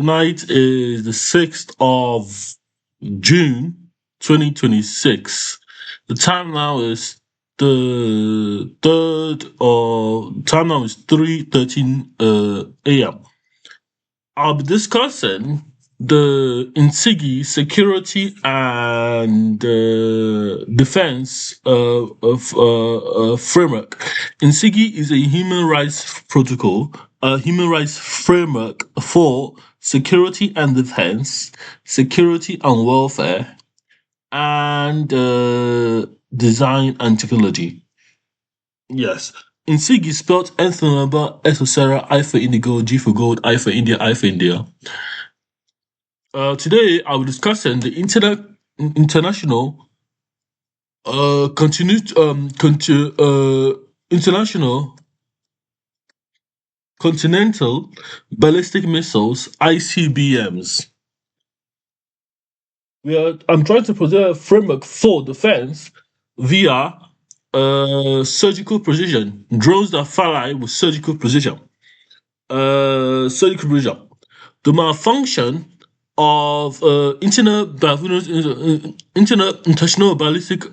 Tonight is the 6th of June 2026. The time now is the 3rd or time now is 3:13 a.m. I'll be discussing the INSIGI security and defense framework. INSIGI is a human rights protocol, a human rights framework for security and defense, security and welfare, and design and technology. Yes. INSIGI spelled N for number, S for Sarah, I for Indigo, G for Gold, I for India, I for India. Today, I will discussing the international international continental ballistic missiles (ICBMs). I'm trying to present a framework for defense via surgical precision drones that fly with surgical precision. The malfunction of international ballistic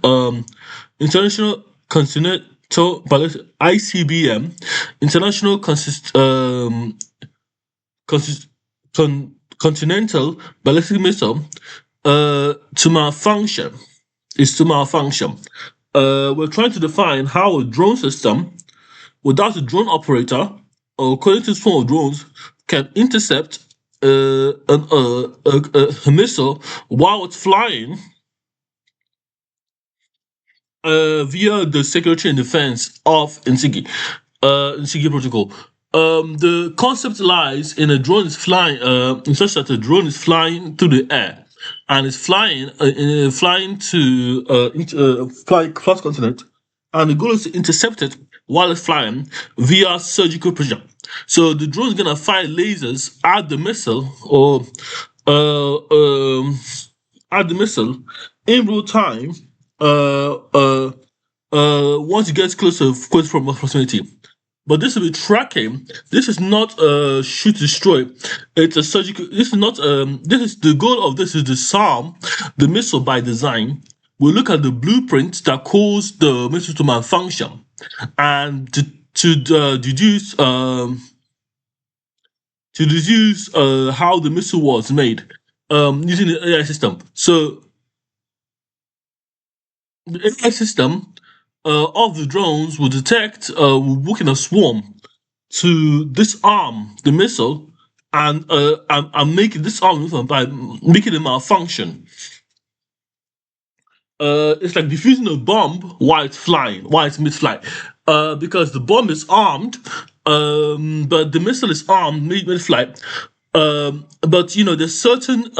international continental ballistic ICBM international continental ballistic missile to malfunction is to malfunction. We're trying to define how a drone system without a drone operator or coordinated swarm of drones can intercept a missile while it's flying via the security and defense of INSIGI protocol. The concept lies in a drone is flying, in such that a drone is flying through the air and is flying flying cross continent, and the goal is to intercept it while it's flying via surgical precision. So the drone is gonna fire lasers at the missile or at the missile in real time. Once it gets closer from proximity. But this will be tracking. This is not shoot destroy. It's a surgical. This is not. This is the goal of this is disarm the missile by design. We look at the blueprint that caused the missile to malfunction, and to deduce how the missile was made using the AI system. So the AI system of the drones will detect, will work in a swarm to disarm the missile and make it disarm the missile by making it malfunction. It's like defusing a bomb while it's flying, while it's mid-flight, because the bomb is armed, but the missile is armed mid-flight. But there's certain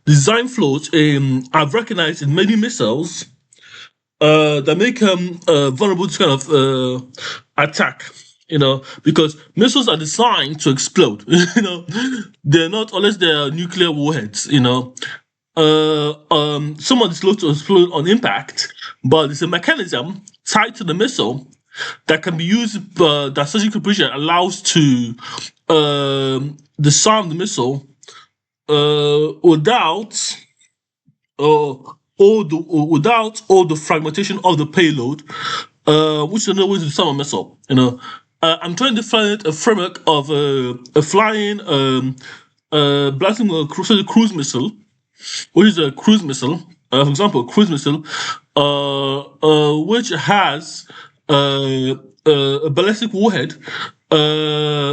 design flaws I've recognized in many missiles that make them vulnerable to kind of attack. Because missiles are designed to explode. They're not unless they're nuclear warheads. Some are slow to explode on impact, but it's a mechanism tied to the missile that can be used. That surgical precision allows to disarm the missile without all the fragmentation of the payload, which is another way to disarm a missile. I'm trying to find a framework of a flying blasting a cruise missile, which is a cruise missile. For example, a cruise missile, which has a ballistic warhead,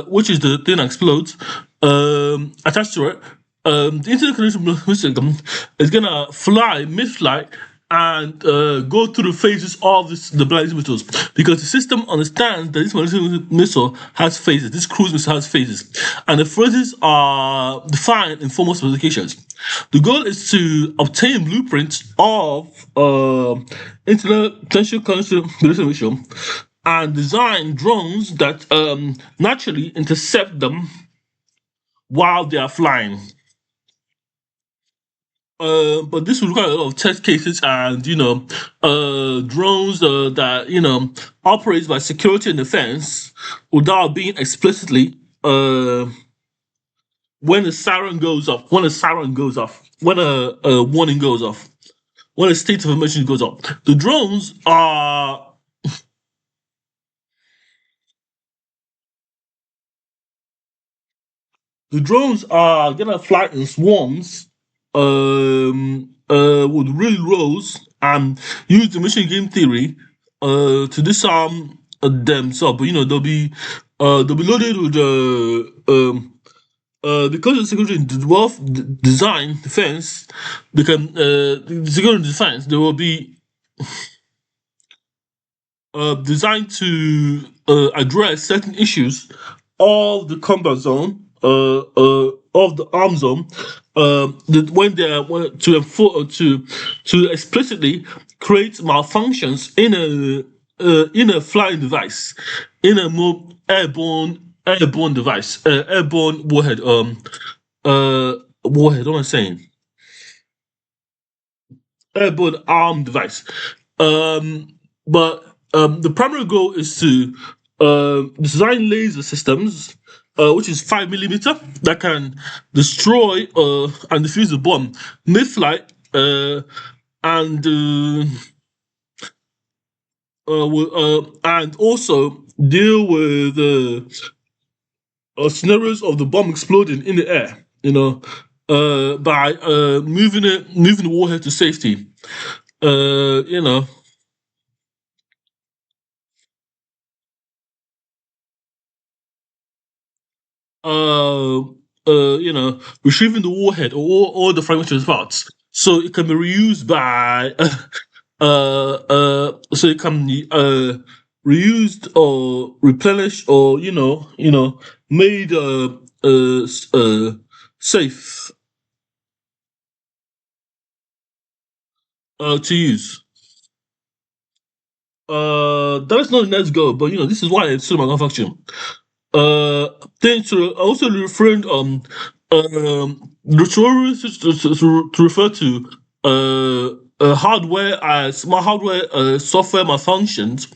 which is the thing that explodes, attached to it. The interconnection system is gonna fly mid-flight and go through the phases of the ballistic missiles, because the system understands that this ballistic missile has phases. This cruise missile has phases, and the phases are defined in formal specifications. The goal is to obtain blueprints of potential ballistic missile and design drones that naturally intercept them while they are flying. But this will require a lot of test cases and drones that operates by security and defense without being explicitly when a siren goes off, when a siren goes off, when a warning goes off, when a state of emergency goes off. The drones are gonna fly in swarms, with really rows and use the machine game theory, to disarm themselves. But they'll be loaded with because of security design defense. They can the security defense. They will be designed to address certain issues of the combat zone, of the arm zone, that when they are to explicitly create malfunctions in a flying device, in a more airborne device, airborne warhead, warhead. What am I saying? Airborne arm device. But the primary goal is to design laser systems, which is 5 millimeter, that can destroy and defuse the bomb mid-flight, and and also deal with scenarios of the bomb exploding in the air. By moving the warhead to safety. Uh, you know, uh, retrieving the warhead or all the fragmentary parts, so it can be reused by, so it can be reused or replenished, or made safe to use. That is not the next goal, but this is why it's still manufacturing. Then to also refrain the to refer to hardware as smart hardware, software malfunctions,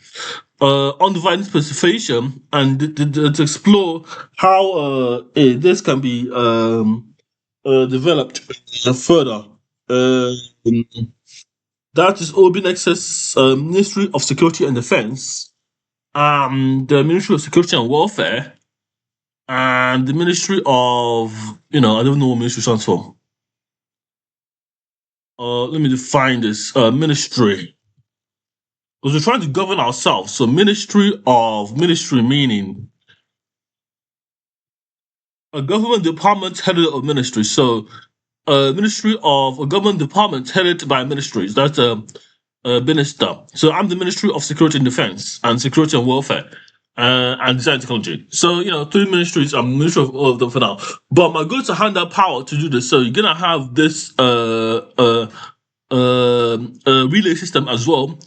undefined specification, and to explore how this can be developed further. Um, that is Open Access, Ministry of Security and Defense, the Ministry of Security and Welfare, and the Ministry of, I don't know what ministry stands for. Let me define this ministry. Because we're trying to govern ourselves. So, ministry meaning a government department headed of ministry. So, ministry of a government department headed by ministries. That's a minister. So I'm the Ministry of Security and Defense and Security and Welfare, and Design Technology. So, three ministries. I'm minister of all of them for now. But my goal is to hand out power to do this. So you're gonna have this relay system as well,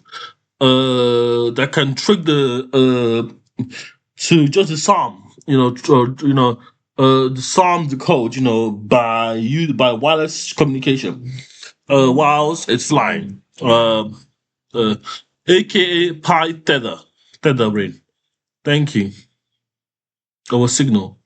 that can trigger to just disarm, disarm the code, by wireless communication, whilst it's flying. Uh, aka Pi Tether, Tether brain. Thank you. Our signal.